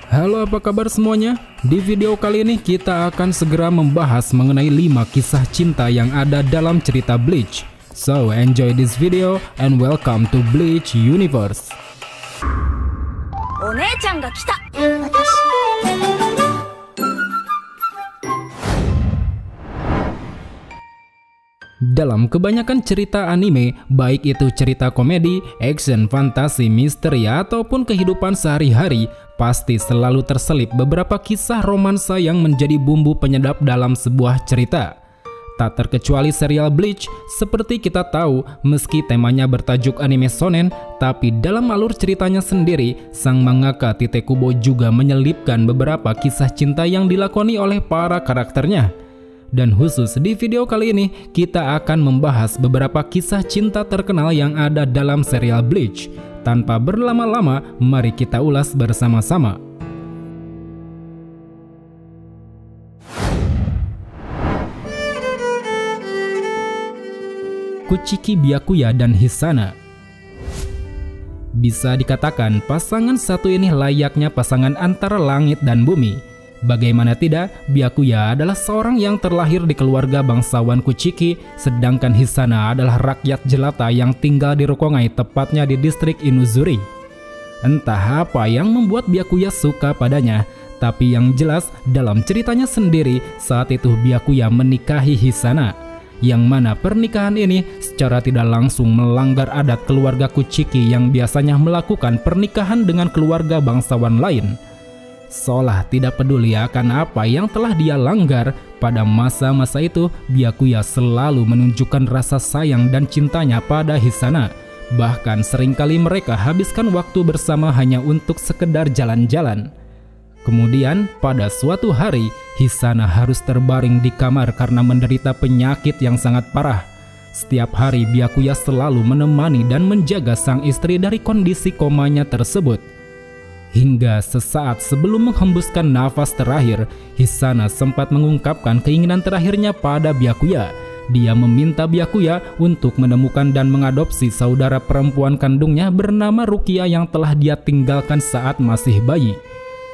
Halo, apa kabar semuanya? Di video kali ini kita akan segera membahas mengenai 5 kisah cinta yang ada dalam cerita Bleach. So, enjoy this video and welcome to Bleach Universe. Dalam kebanyakan cerita anime, baik itu cerita komedi, action, fantasi, misteri, ataupun kehidupan sehari-hari, pasti selalu terselip beberapa kisah romansa yang menjadi bumbu penyedap dalam sebuah cerita. Tak terkecuali serial Bleach. Seperti kita tahu, meski temanya bertajuk anime shonen, tapi dalam alur ceritanya sendiri, sang mangaka Tite Kubo juga menyelipkan beberapa kisah cinta yang dilakoni oleh para karakternya. Dan khusus di video kali ini, kita akan membahas beberapa kisah cinta terkenal yang ada dalam serial Bleach. Tanpa berlama-lama, mari kita ulas bersama-sama. Kuchiki Byakuya dan Hisana. Bisa dikatakan pasangan satu ini layaknya pasangan antara langit dan bumi. Bagaimana tidak, Byakuya adalah seorang yang terlahir di keluarga bangsawan Kuchiki, sedangkan Hisana adalah rakyat jelata yang tinggal di Rokongai, tepatnya di distrik Inuzuri. Entah apa yang membuat Byakuya suka padanya, tapi yang jelas dalam ceritanya sendiri, saat itu Byakuya menikahi Hisana, yang mana pernikahan ini secara tidak langsung melanggar adat keluarga Kuchiki yang biasanya melakukan pernikahan dengan keluarga bangsawan lain. Seolah tidak peduli akan apa yang telah dia langgar, pada masa-masa itu Byakuya selalu menunjukkan rasa sayang dan cintanya pada Hisana. Bahkan seringkali mereka habiskan waktu bersama hanya untuk sekedar jalan-jalan. Kemudian pada suatu hari, Hisana harus terbaring di kamar karena menderita penyakit yang sangat parah. Setiap hari Byakuya selalu menemani dan menjaga sang istri dari kondisi komanya tersebut. Hingga sesaat sebelum menghembuskan nafas terakhir, Hisana sempat mengungkapkan keinginan terakhirnya pada Byakuya. Dia meminta Byakuya untuk menemukan dan mengadopsi saudara perempuan kandungnya bernama Rukia yang telah dia tinggalkan saat masih bayi.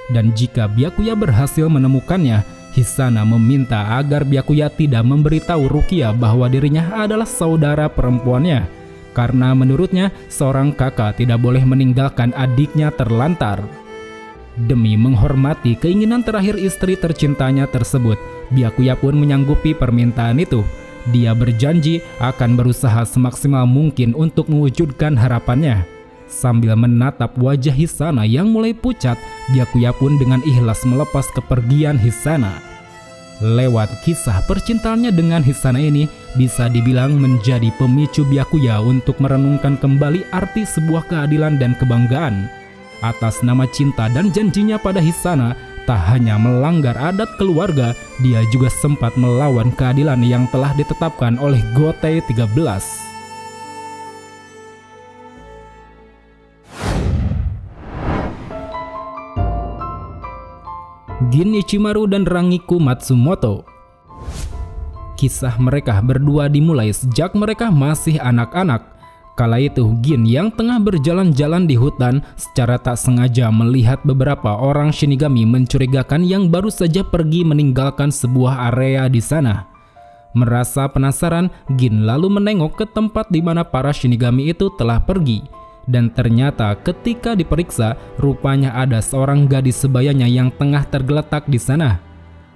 Dan jika Byakuya berhasil menemukannya, Hisana meminta agar Byakuya tidak memberitahu Rukia bahwa dirinya adalah saudara perempuannya. Karena menurutnya, seorang kakak tidak boleh meninggalkan adiknya terlantar. Demi menghormati keinginan terakhir istri tercintanya tersebut, Byakuya pun menyanggupi permintaan itu. Dia berjanji akan berusaha semaksimal mungkin untuk mewujudkan harapannya. Sambil menatap wajah Hisana yang mulai pucat, Byakuya pun dengan ikhlas melepas kepergian Hisana. Lewat kisah percintaannya dengan Hisana ini, bisa dibilang menjadi pemicu Byakuya untuk merenungkan kembali arti sebuah keadilan dan kebanggaan. Atas nama cinta dan janjinya pada Hisana, tak hanya melanggar adat keluarga, dia juga sempat melawan keadilan yang telah ditetapkan oleh Gotei 13. Gin Ichimaru dan Rangiku Matsumoto. Kisah mereka berdua dimulai sejak mereka masih anak-anak. Kala itu Gin yang tengah berjalan-jalan di hutan secara tak sengaja melihat beberapa orang Shinigami mencurigakan yang baru saja pergi meninggalkan sebuah area di sana. Merasa penasaran, Gin lalu menengok ke tempat di mana para Shinigami itu telah pergi. Dan ternyata ketika diperiksa, rupanya ada seorang gadis sebayanya yang tengah tergeletak di sana.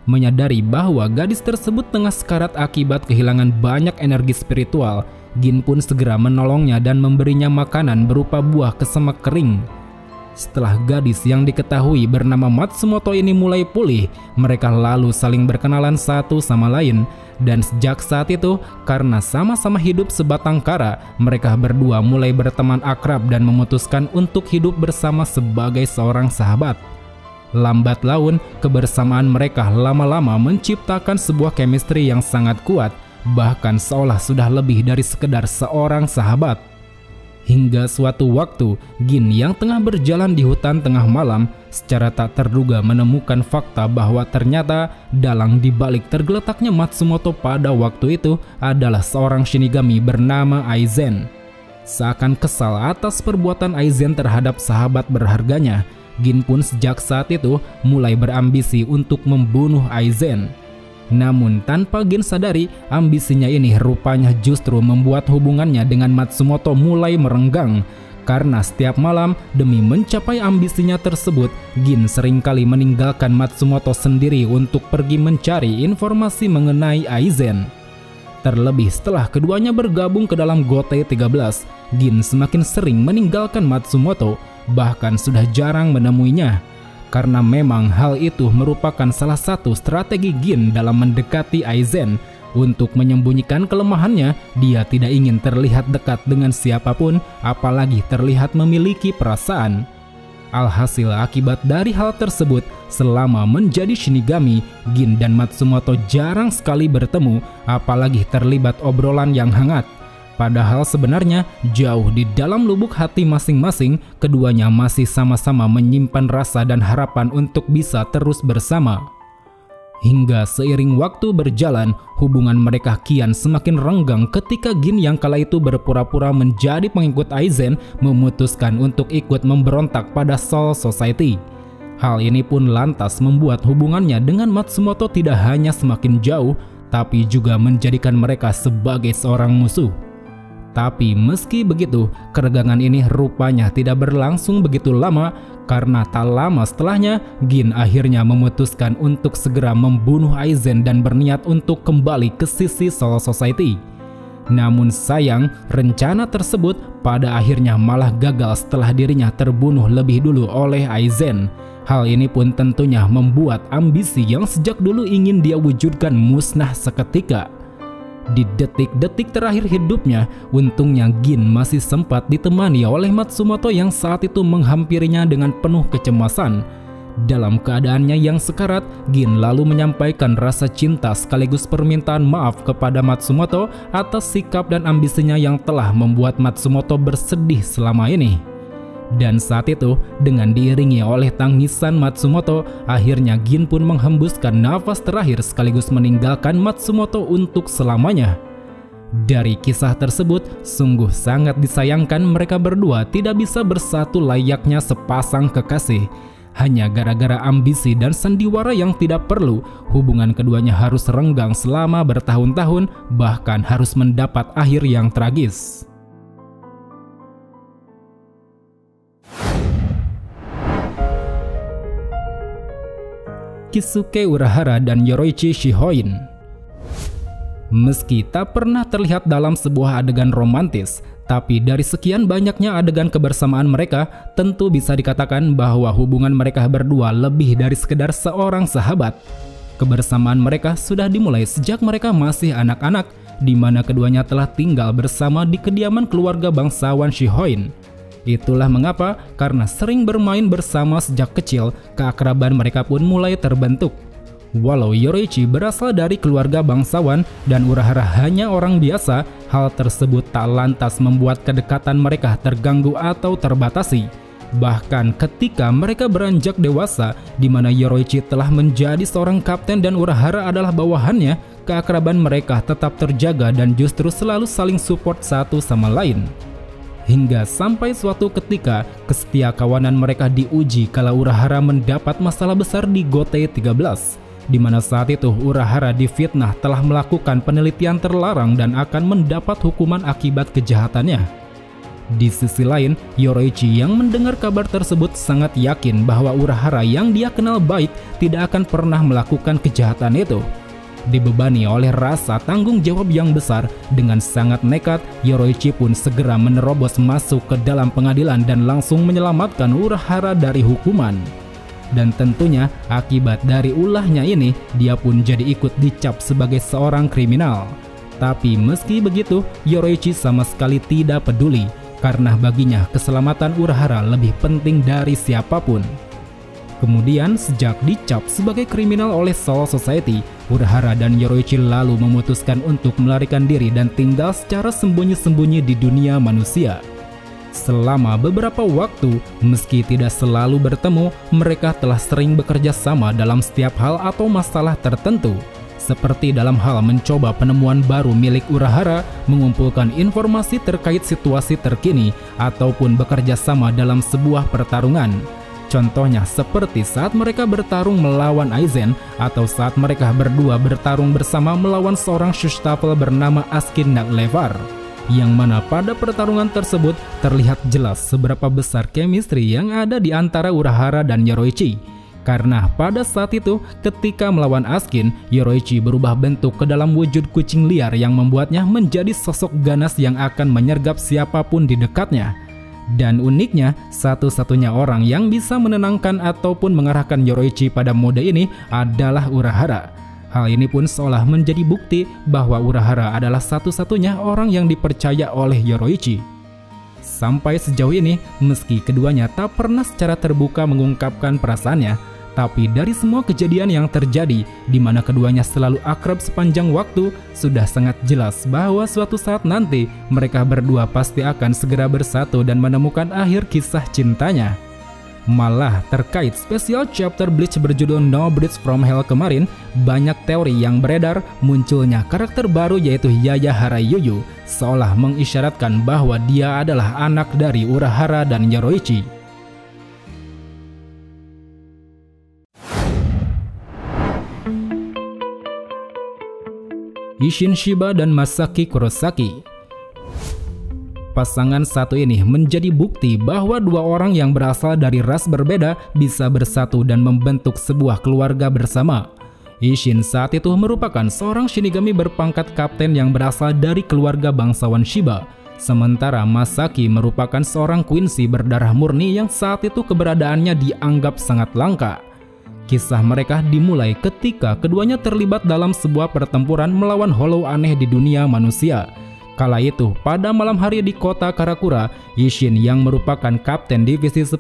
Menyadari bahwa gadis tersebut tengah sekarat akibat kehilangan banyak energi spiritual, Gin pun segera menolongnya dan memberinya makanan berupa buah kesemak kering. Setelah gadis yang diketahui bernama Matsumoto ini mulai pulih, mereka lalu saling berkenalan satu sama lain. Dan sejak saat itu, karena sama-sama hidup sebatang kara, mereka berdua mulai berteman akrab dan memutuskan untuk hidup bersama sebagai seorang sahabat. Lambat laun, kebersamaan mereka lama-lama menciptakan sebuah chemistry yang sangat kuat, bahkan seolah sudah lebih dari sekedar seorang sahabat. Hingga suatu waktu, Gin yang tengah berjalan di hutan tengah malam secara tak terduga menemukan fakta bahwa ternyata dalang dibalik tergeletaknya Matsumoto pada waktu itu adalah seorang Shinigami bernama Aizen. Seakan kesal atas perbuatan Aizen terhadap sahabat berharganya, Gin pun sejak saat itu mulai berambisi untuk membunuh Aizen. Namun tanpa Gin sadari, ambisinya ini rupanya justru membuat hubungannya dengan Matsumoto mulai merenggang. Karena setiap malam demi mencapai ambisinya tersebut, Gin seringkali meninggalkan Matsumoto sendiri untuk pergi mencari informasi mengenai Aizen. Terlebih setelah keduanya bergabung ke dalam Gotei 13, Gin semakin sering meninggalkan Matsumoto, bahkan sudah jarang menemuinya. Karena memang hal itu merupakan salah satu strategi Gin dalam mendekati Aizen. Untuk menyembunyikan kelemahannya, dia tidak ingin terlihat dekat dengan siapapun, apalagi terlihat memiliki perasaan. Alhasil akibat dari hal tersebut, selama menjadi Shinigami, Gin dan Matsumoto jarang sekali bertemu, apalagi terlibat obrolan yang hangat. Padahal sebenarnya jauh di dalam lubuk hati masing-masing, keduanya masih sama-sama menyimpan rasa dan harapan untuk bisa terus bersama. Hingga seiring waktu berjalan, hubungan mereka kian semakin renggang ketika Gin yang kala itu berpura-pura menjadi pengikut Aizen memutuskan untuk ikut memberontak pada Soul Society. Hal ini pun lantas membuat hubungannya dengan Matsumoto tidak hanya semakin jauh, tapi juga menjadikan mereka sebagai seorang musuh. Tapi meski begitu, keregangan ini rupanya tidak berlangsung begitu lama, karena tak lama setelahnya Gin akhirnya memutuskan untuk segera membunuh Aizen dan berniat untuk kembali ke sisi Soul Society. Namun sayang, rencana tersebut pada akhirnya malah gagal setelah dirinya terbunuh lebih dulu oleh Aizen. Hal ini pun tentunya membuat ambisi yang sejak dulu ingin dia wujudkan musnah seketika. Di detik-detik terakhir hidupnya, untungnya Gin masih sempat ditemani oleh Matsumoto yang saat itu menghampirinya dengan penuh kecemasan. Dalam keadaannya yang sekarat, Gin lalu menyampaikan rasa cinta sekaligus permintaan maaf kepada Matsumoto atas sikap dan ambisinya yang telah membuat Matsumoto bersedih selama ini. Dan saat itu, dengan diiringi oleh tangisan Matsumoto, akhirnya Gin pun menghembuskan nafas terakhir sekaligus meninggalkan Matsumoto untuk selamanya. Dari kisah tersebut, sungguh sangat disayangkan mereka berdua tidak bisa bersatu layaknya sepasang kekasih. Hanya gara-gara ambisi dan sandiwara yang tidak perlu, hubungan keduanya harus renggang selama bertahun-tahun, bahkan harus mendapat akhir yang tragis. Kisuke Urahara dan Yoroichi Shihoin. Meski tak pernah terlihat dalam sebuah adegan romantis, tapi dari sekian banyaknya adegan kebersamaan mereka, tentu bisa dikatakan bahwa hubungan mereka berdua lebih dari sekedar seorang sahabat. Kebersamaan mereka sudah dimulai sejak mereka masih anak-anak, di mana keduanya telah tinggal bersama di kediaman keluarga bangsawan Shihoin. Itulah mengapa, karena sering bermain bersama sejak kecil, keakraban mereka pun mulai terbentuk. Walau Yoroichi berasal dari keluarga bangsawan dan Urahara hanya orang biasa, hal tersebut tak lantas membuat kedekatan mereka terganggu atau terbatasi. Bahkan ketika mereka beranjak dewasa, di mana Yoroichi telah menjadi seorang kapten dan Urahara adalah bawahannya, keakraban mereka tetap terjaga dan justru selalu saling support satu sama lain. Hingga sampai suatu ketika, kesetiakawanan mereka diuji kala Urahara mendapat masalah besar di Gotei 13, di mana saat itu Urahara difitnah telah melakukan penelitian terlarang dan akan mendapat hukuman akibat kejahatannya. Di sisi lain, Yoroichi yang mendengar kabar tersebut sangat yakin bahwa Urahara yang dia kenal baik tidak akan pernah melakukan kejahatan itu. Dibebani oleh rasa tanggung jawab yang besar, dengan sangat nekat, Yoroichi pun segera menerobos masuk ke dalam pengadilan dan langsung menyelamatkan Urahara dari hukuman. Dan tentunya akibat dari ulahnya ini, dia pun jadi ikut dicap sebagai seorang kriminal. Tapi meski begitu, Yoroichi sama sekali tidak peduli, karena baginya keselamatan Urahara lebih penting dari siapapun. Kemudian sejak dicap sebagai kriminal oleh Soul Society, Urahara dan Yoroichi lalu memutuskan untuk melarikan diri dan tinggal secara sembunyi-sembunyi di dunia manusia. Selama beberapa waktu, meski tidak selalu bertemu, mereka telah sering bekerja sama dalam setiap hal atau masalah tertentu. Seperti dalam hal mencoba penemuan baru milik Urahara, mengumpulkan informasi terkait situasi terkini, ataupun bekerja sama dalam sebuah pertarungan. Contohnya seperti saat mereka bertarung melawan Aizen atau saat mereka berdua bertarung bersama melawan seorang Shushtaffel bernama Askin Naglevar. Yang mana pada pertarungan tersebut terlihat jelas seberapa besar chemistry yang ada di antara Urahara dan Yoruichi. Karena pada saat itu ketika melawan Askin, Yoruichi berubah bentuk ke dalam wujud kucing liar yang membuatnya menjadi sosok ganas yang akan menyergap siapapun di dekatnya. Dan uniknya, satu-satunya orang yang bisa menenangkan ataupun mengarahkan Yoruichi pada mode ini adalah Urahara. Hal ini pun seolah menjadi bukti bahwa Urahara adalah satu-satunya orang yang dipercaya oleh Yoruichi. Sampai sejauh ini, meski keduanya tak pernah secara terbuka mengungkapkan perasaannya, tapi dari semua kejadian yang terjadi, di mana keduanya selalu akrab sepanjang waktu, sudah sangat jelas bahwa suatu saat nanti mereka berdua pasti akan segera bersatu dan menemukan akhir kisah cintanya. Malah terkait spesial chapter Bleach berjudul No Bridge from Hell kemarin, banyak teori yang beredar munculnya karakter baru yaitu Yaya Harayuyu, seolah mengisyaratkan bahwa dia adalah anak dari Urahara dan Yoruichi. Isshin Shiba dan Masaki Kurosaki. Pasangan satu ini menjadi bukti bahwa dua orang yang berasal dari ras berbeda bisa bersatu dan membentuk sebuah keluarga bersama. Isshin saat itu merupakan seorang Shinigami berpangkat kapten yang berasal dari keluarga bangsawan Shiba. Sementara Masaki merupakan seorang Quincy berdarah murni yang saat itu keberadaannya dianggap sangat langka. Kisah mereka dimulai ketika keduanya terlibat dalam sebuah pertempuran melawan Hollow aneh di dunia manusia. Kala itu, pada malam hari di kota Karakura, Isshin yang merupakan kapten divisi 10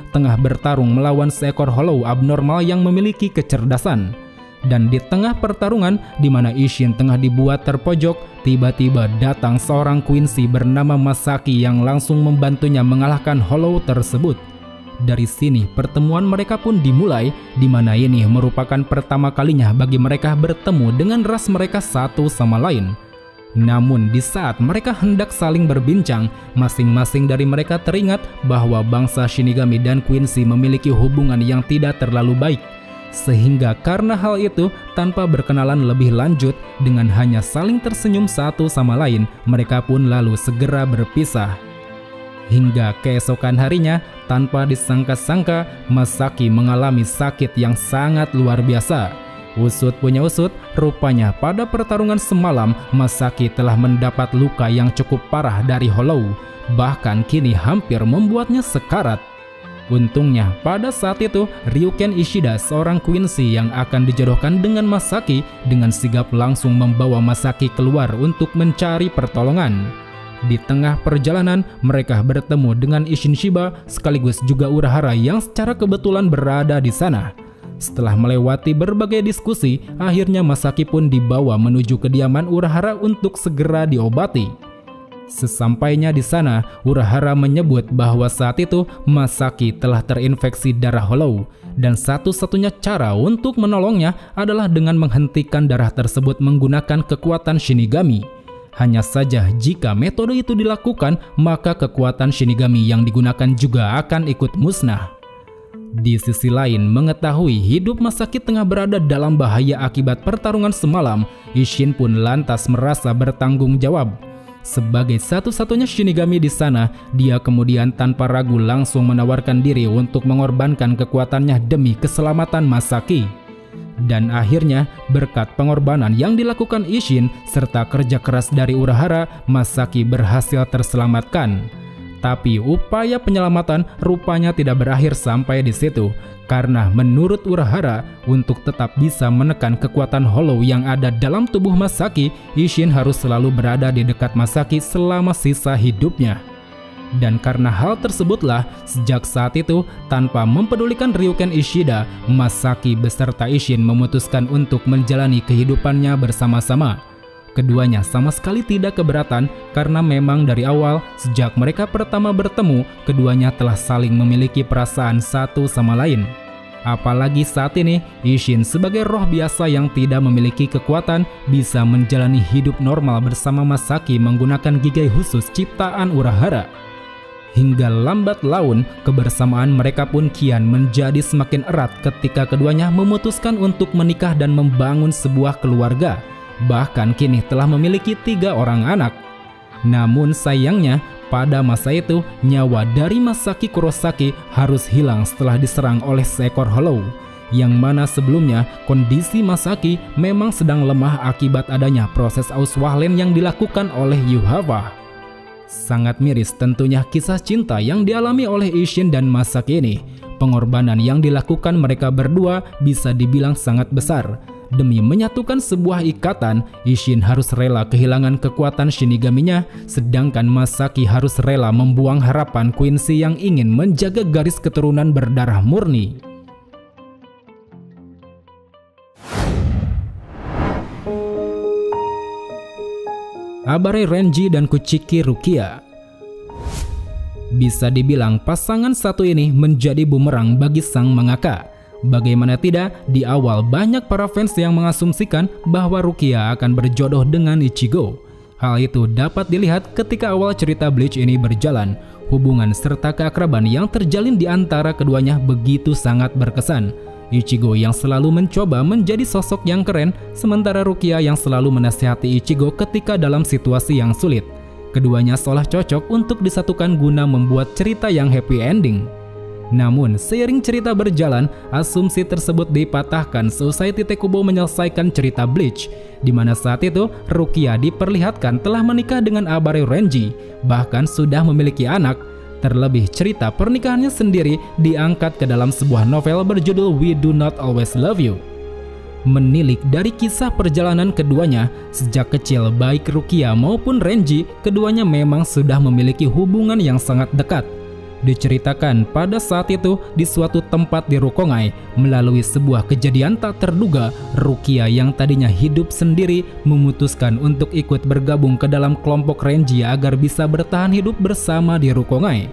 tengah bertarung melawan seekor Hollow abnormal yang memiliki kecerdasan. Dan di tengah pertarungan, di mana Isshin tengah dibuat terpojok, tiba-tiba datang seorang Quincy bernama Masaki yang langsung membantunya mengalahkan Hollow tersebut. Dari sini pertemuan mereka pun dimulai, di mana ini merupakan pertama kalinya bagi mereka bertemu dengan ras mereka satu sama lain. Namun di saat mereka hendak saling berbincang, masing-masing dari mereka teringat bahwa bangsa Shinigami dan Quincy memiliki hubungan yang tidak terlalu baik. Sehingga karena hal itu, tanpa berkenalan lebih lanjut, dengan hanya saling tersenyum satu sama lain, mereka pun lalu segera berpisah. Hingga keesokan harinya, tanpa disangka-sangka, Masaki mengalami sakit yang sangat luar biasa. Usut punya usut, rupanya pada pertarungan semalam, Masaki telah mendapat luka yang cukup parah dari Hollow. Bahkan kini hampir membuatnya sekarat. Untungnya, pada saat itu, Ryuken Ishida, seorang Quincy yang akan dijodohkan dengan Masaki, dengan sigap langsung membawa Masaki keluar untuk mencari pertolongan. Di tengah perjalanan, mereka bertemu dengan Isshin Shiba sekaligus juga Urahara yang secara kebetulan berada di sana. Setelah melewati berbagai diskusi, akhirnya Masaki pun dibawa menuju kediaman Urahara untuk segera diobati. Sesampainya di sana, Urahara menyebut bahwa saat itu Masaki telah terinfeksi darah Hollow, dan satu-satunya cara untuk menolongnya adalah dengan menghentikan darah tersebut menggunakan kekuatan Shinigami. Hanya saja jika metode itu dilakukan, maka kekuatan Shinigami yang digunakan juga akan ikut musnah. Di sisi lain, mengetahui hidup Masaki tengah berada dalam bahaya akibat pertarungan semalam, Isshin pun lantas merasa bertanggung jawab. Sebagai satu-satunya Shinigami di sana, dia kemudian tanpa ragu langsung menawarkan diri untuk mengorbankan kekuatannya demi keselamatan Masaki. Dan akhirnya, berkat pengorbanan yang dilakukan Isshin serta kerja keras dari Urahara, Masaki berhasil terselamatkan. Tapi upaya penyelamatan rupanya tidak berakhir sampai di situ, karena menurut Urahara, untuk tetap bisa menekan kekuatan Hollow yang ada dalam tubuh Masaki, Isshin harus selalu berada di dekat Masaki selama sisa hidupnya. Dan karena hal tersebutlah, sejak saat itu, tanpa mempedulikan Ryuken Ishida, Masaki beserta Isshin memutuskan untuk menjalani kehidupannya bersama-sama. Keduanya sama sekali tidak keberatan karena memang dari awal, sejak mereka pertama bertemu, keduanya telah saling memiliki perasaan satu sama lain. Apalagi saat ini, Isshin sebagai roh biasa yang tidak memiliki kekuatan bisa menjalani hidup normal bersama Masaki menggunakan gigai khusus ciptaan Urahara. Hingga lambat laun, kebersamaan mereka pun kian menjadi semakin erat ketika keduanya memutuskan untuk menikah dan membangun sebuah keluarga. Bahkan kini telah memiliki 3 orang anak. Namun sayangnya, pada masa itu nyawa dari Masaki Kurosaki harus hilang setelah diserang oleh seekor Hollow. Yang mana sebelumnya kondisi Masaki memang sedang lemah akibat adanya proses Auswahlen yang dilakukan oleh Yuhava. Sangat miris tentunya kisah cinta yang dialami oleh Isshin dan Masaki ini. Pengorbanan yang dilakukan mereka berdua bisa dibilang sangat besar. Demi menyatukan sebuah ikatan, Isshin harus rela kehilangan kekuatan Shinigaminya, sedangkan Masaki harus rela membuang harapan Quincy yang ingin menjaga garis keturunan berdarah murni. Abare Renji dan Kuchiki Rukia. Bisa dibilang pasangan satu ini menjadi bumerang bagi sang mangaka. Bagaimana tidak, di awal banyak para fans yang mengasumsikan bahwa Rukia akan berjodoh dengan Ichigo. Hal itu dapat dilihat ketika awal cerita Bleach ini berjalan. Hubungan serta keakraban yang terjalin di antara keduanya begitu sangat berkesan. Ichigo yang selalu mencoba menjadi sosok yang keren, sementara Rukia yang selalu menasihati Ichigo ketika dalam situasi yang sulit. Keduanya seolah cocok untuk disatukan guna membuat cerita yang happy ending. Namun, seiring cerita berjalan, asumsi tersebut dipatahkan seusai Tite Kubo menyelesaikan cerita Bleach, di mana saat itu Rukia diperlihatkan telah menikah dengan Abare Renji, bahkan sudah memiliki anak. Terlebih cerita pernikahannya sendiri diangkat ke dalam sebuah novel berjudul We Do Not Always Love You. Menilik dari kisah perjalanan keduanya, sejak kecil baik Rukia maupun Renji, keduanya memang sudah memiliki hubungan yang sangat dekat. Diceritakan pada saat itu di suatu tempat di Rukongai, melalui sebuah kejadian tak terduga, Rukia yang tadinya hidup sendiri memutuskan untuk ikut bergabung ke dalam kelompok Renji agar bisa bertahan hidup bersama di Rukongai.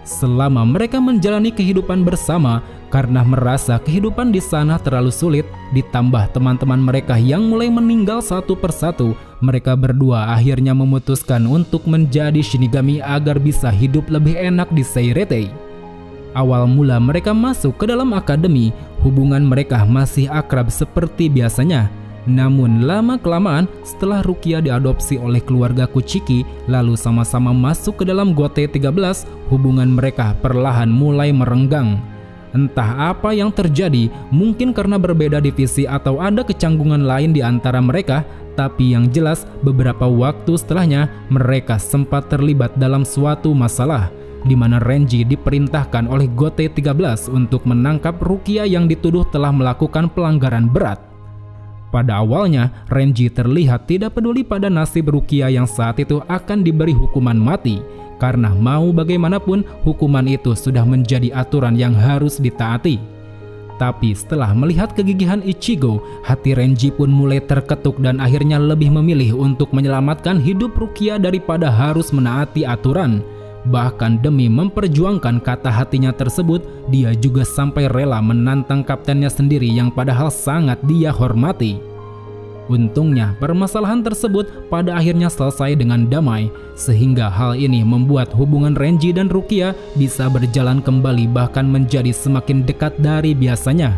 Selama mereka menjalani kehidupan bersama, karena merasa kehidupan di sana terlalu sulit, ditambah teman-teman mereka yang mulai meninggal satu persatu, mereka berdua akhirnya memutuskan untuk menjadi Shinigami agar bisa hidup lebih enak di Seiretei. Awal mula mereka masuk ke dalam akademi, hubungan mereka masih akrab seperti biasanya. Namun lama-kelamaan setelah Rukia diadopsi oleh keluarga Kuchiki, lalu sama-sama masuk ke dalam Gote 13, hubungan mereka perlahan mulai merenggang. Entah apa yang terjadi, mungkin karena berbeda divisi atau ada kecanggungan lain di antara mereka, tapi yang jelas beberapa waktu setelahnya mereka sempat terlibat dalam suatu masalah, di mana Renji diperintahkan oleh Gote 13 untuk menangkap Rukia yang dituduh telah melakukan pelanggaran berat. Pada awalnya, Renji terlihat tidak peduli pada nasib Rukia yang saat itu akan diberi hukuman mati, karena mau bagaimanapun hukuman itu sudah menjadi aturan yang harus ditaati. Tapi setelah melihat kegigihan Ichigo, hati Renji pun mulai terketuk dan akhirnya lebih memilih untuk menyelamatkan hidup Rukia daripada harus menaati aturan. Bahkan demi memperjuangkan kata hatinya tersebut, dia juga sampai rela menantang kaptennya sendiri yang padahal sangat dia hormati. Untungnya permasalahan tersebut pada akhirnya selesai dengan damai, sehingga hal ini membuat hubungan Renji dan Rukia bisa berjalan kembali bahkan menjadi semakin dekat dari biasanya.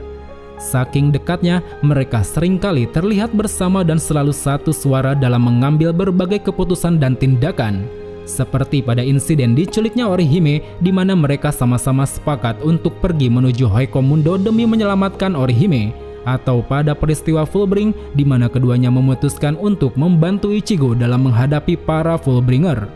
Saking dekatnya, mereka seringkali terlihat bersama dan selalu satu suara dalam mengambil berbagai keputusan dan tindakan. Seperti pada insiden diculiknya Orihime, di mana mereka sama-sama sepakat untuk pergi menuju Hoikomundo demi menyelamatkan Orihime. Atau pada peristiwa Fullbring, di mana keduanya memutuskan untuk membantu Ichigo dalam menghadapi para Fullbringer.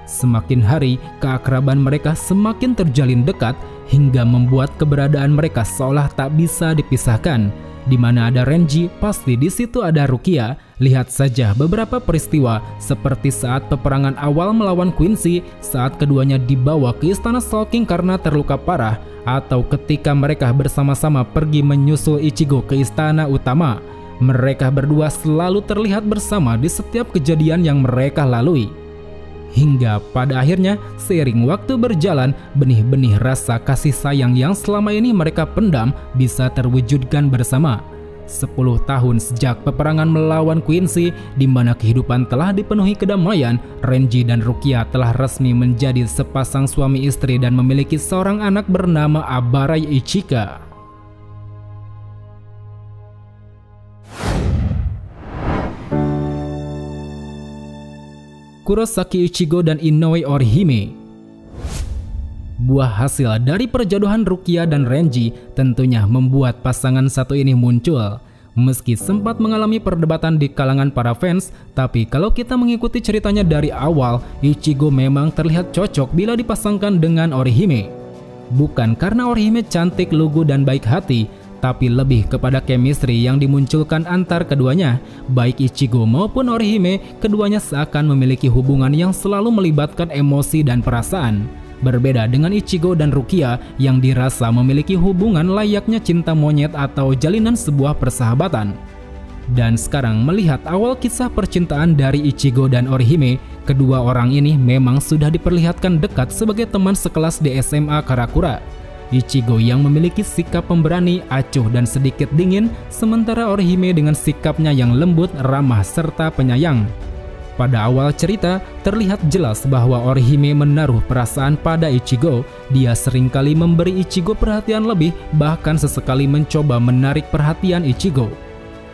Semakin hari, keakraban mereka semakin terjalin dekat hingga membuat keberadaan mereka seolah tak bisa dipisahkan. Di mana ada Renji, pasti di situ ada Rukia. Lihat saja beberapa peristiwa seperti saat peperangan awal melawan Quincy, saat keduanya dibawa ke istana Sulking karena terluka parah, atau ketika mereka bersama-sama pergi menyusul Ichigo ke istana utama. Mereka berdua selalu terlihat bersama di setiap kejadian yang mereka lalui. Hingga pada akhirnya, seiring waktu berjalan, benih-benih rasa kasih sayang yang selama ini mereka pendam bisa terwujudkan bersama. 10 tahun sejak peperangan melawan Quincy, di mana kehidupan telah dipenuhi kedamaian, Renji dan Rukia telah resmi menjadi sepasang suami istri dan memiliki seorang anak bernama Abarai Ichika. Kurosaki Ichigo dan Inoue Orihime. Buah hasil dari perjodohan Rukia dan Renji tentunya membuat pasangan satu ini muncul. Meski sempat mengalami perdebatan di kalangan para fans, tapi kalau kita mengikuti ceritanya dari awal, Ichigo memang terlihat cocok bila dipasangkan dengan Orihime. Bukan karena Orihime cantik, lugu, dan baik hati, tapi lebih kepada chemistry yang dimunculkan antar keduanya. Baik Ichigo maupun Orihime, keduanya seakan memiliki hubungan yang selalu melibatkan emosi dan perasaan. Berbeda dengan Ichigo dan Rukia yang dirasa memiliki hubungan layaknya cinta monyet atau jalinan sebuah persahabatan. Dan sekarang melihat awal kisah percintaan dari Ichigo dan Orihime, kedua orang ini memang sudah diperlihatkan dekat sebagai teman sekelas di SMA Karakura. Ichigo yang memiliki sikap pemberani, acuh, dan sedikit dingin, sementara Orihime dengan sikapnya yang lembut, ramah, serta penyayang. Pada awal cerita, terlihat jelas bahwa Orihime menaruh perasaan pada Ichigo. Dia seringkali memberi Ichigo perhatian lebih, bahkan sesekali mencoba menarik perhatian Ichigo.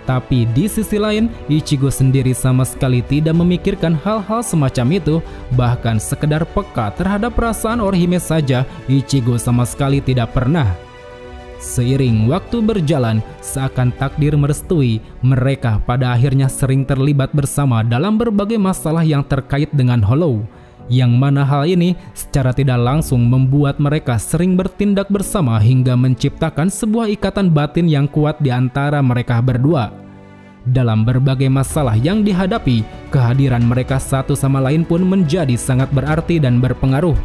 Tapi di sisi lain, Ichigo sendiri sama sekali tidak memikirkan hal-hal semacam itu. Bahkan sekedar peka terhadap perasaan Orihime saja, Ichigo sama sekali tidak pernah. Seiring waktu berjalan, seakan takdir merestui, mereka pada akhirnya sering terlibat bersama dalam berbagai masalah yang terkait dengan Hollow. Yang mana hal ini secara tidak langsung membuat mereka sering bertindak bersama hingga menciptakan sebuah ikatan batin yang kuat di antara mereka berdua. Dalam berbagai masalah yang dihadapi, kehadiran mereka satu sama lain pun menjadi sangat berarti dan berpengaruh.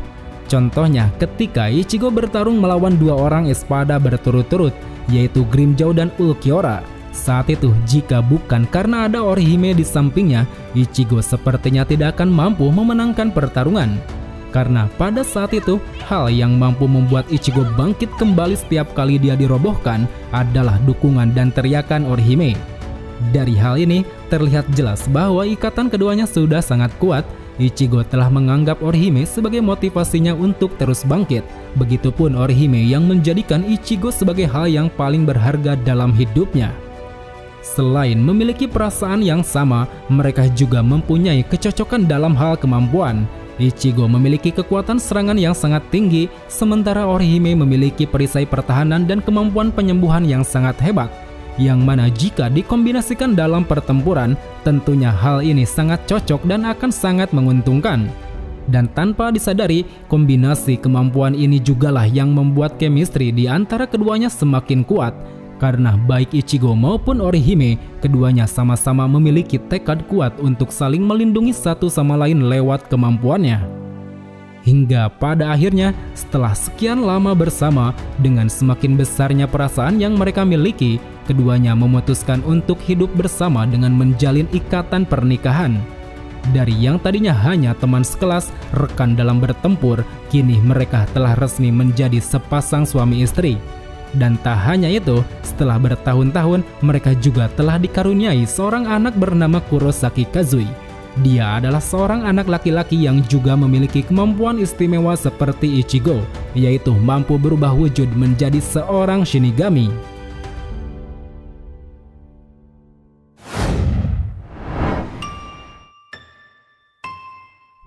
Contohnya ketika Ichigo bertarung melawan dua orang Espada berturut-turut, yaitu Grimmjow dan Ulquiorra. Saat itu, jika bukan karena ada Orihime di sampingnya, Ichigo sepertinya tidak akan mampu memenangkan pertarungan. Karena pada saat itu, hal yang mampu membuat Ichigo bangkit kembali setiap kali dia dirobohkan adalah dukungan dan teriakan Orihime. Dari hal ini, terlihat jelas bahwa ikatan keduanya sudah sangat kuat. Ichigo telah menganggap Orihime sebagai motivasinya untuk terus bangkit. Begitupun Orihime yang menjadikan Ichigo sebagai hal yang paling berharga dalam hidupnya. Selain memiliki perasaan yang sama, mereka juga mempunyai kecocokan dalam hal kemampuan. Ichigo memiliki kekuatan serangan yang sangat tinggi, sementara Orihime memiliki perisai pertahanan dan kemampuan penyembuhan yang sangat hebat. Yang mana jika dikombinasikan dalam pertempuran, tentunya hal ini sangat cocok dan akan sangat menguntungkan. Dan tanpa disadari, kombinasi kemampuan ini jugalah yang membuat chemistry di antara keduanya semakin kuat. Karena baik Ichigo maupun Orihime, keduanya sama-sama memiliki tekad kuat untuk saling melindungi satu sama lain lewat kemampuannya. Hingga pada akhirnya, setelah sekian lama bersama, dengan semakin besarnya perasaan yang mereka miliki, keduanya memutuskan untuk hidup bersama dengan menjalin ikatan pernikahan. Dari yang tadinya hanya teman sekelas, rekan dalam bertempur, kini mereka telah resmi menjadi sepasang suami istri. Dan tak hanya itu, setelah bertahun-tahun, mereka juga telah dikaruniai seorang anak bernama Kurosaki Kazui. Dia adalah seorang anak laki-laki yang juga memiliki kemampuan istimewa seperti Ichigo, yaitu mampu berubah wujud menjadi seorang Shinigami.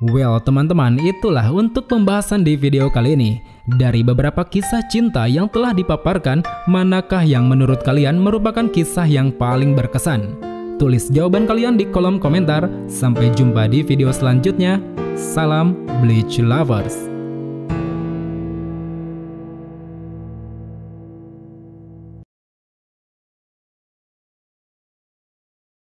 Well teman-teman, itulah untuk pembahasan di video kali ini. Dari beberapa kisah cinta yang telah dipaparkan, manakah yang menurut kalian merupakan kisah yang paling berkesan? Tulis jawaban kalian di kolom komentar. Sampai jumpa di video selanjutnya. Salam Bleach Lovers.